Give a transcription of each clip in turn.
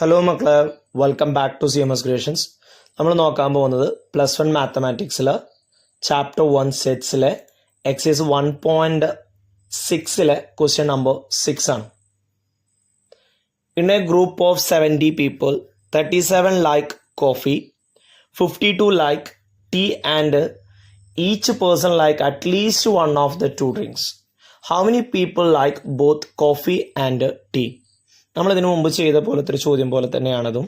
Hello മക്കളെ, welcome back to CMS creations. നമ്മൾ നോക്കാൻ പോകുന്നത് +1 മാത്തമാറ്റിക്സിൽ ചാപ്റ്റർ 1 സെറ്റ്സിലെ എക്സൈസ് 1.6 ക്വസ്റ്റ്യൻ നമ്പർ 6 ആണ്. In a group of 70 people, 37 like coffee, 52 like tea and each person like at least one of the two drinks. How many people like both coffee and tea? നമ്മളിതിനു മുമ്പ് ചെയ്ത പോലത്തെ ഒരു ചോദ്യം പോലെ തന്നെയാണതും.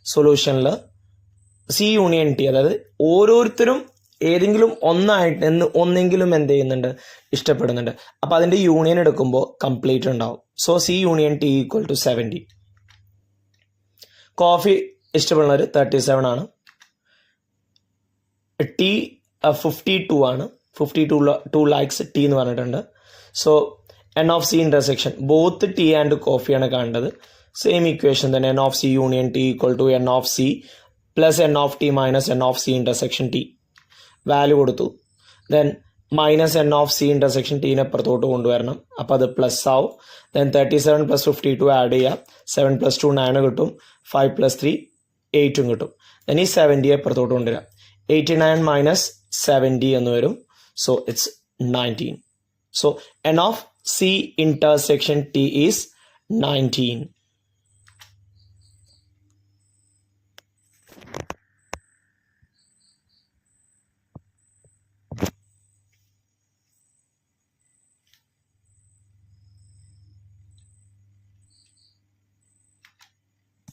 സൊല്യൂഷനിൽ C union T, അതായത് ഓരോരുത്തരും ഏതെങ്കിലും ഒന്നെങ്കിലും എന്ത് ചെയ്യുന്നുണ്ട്, ഇഷ്ടപ്പെടുന്നുണ്ട്. അപ്പം അതിൻ്റെ യൂണിയൻ എടുക്കുമ്പോൾ കംപ്ലീറ്റ് ഉണ്ടാവും. So C union T equal to 70. Coffee ഇഷ്ടപ്പെടുന്നവർ 37 ആണ്. ടീ 52 ആണ്. 52 ലൈക്സ് ടീ എന്ന് പറഞ്ഞിട്ടുണ്ട്. So n of c intersection both tea and coffee ആണ് കാണേണ്ടത്. സെയിം ഇക്വേഷൻ തന്നെ, n of c union T equal to n of c plus n of t minus n of c intersection t. Value കൊടുത്തു. Then minus n of c intersection ടീനെ അപ്പുറത്തോട്ട് കൊണ്ടുവരണം. അപ്പം അത് plus ആവും. ദെൻ 37 + 52 ആഡ് ചെയ്യുക. 7 + 2 9 കിട്ടും. 5 + 3 8 കിട്ടും. ദെൻ ഈ 70 അപ്പുറത്തോട്ട് കൊണ്ടുവരാം. 89 മൈനസ് 70 എന്ന് വരും. So it's 19. So n of c intersection t is 19.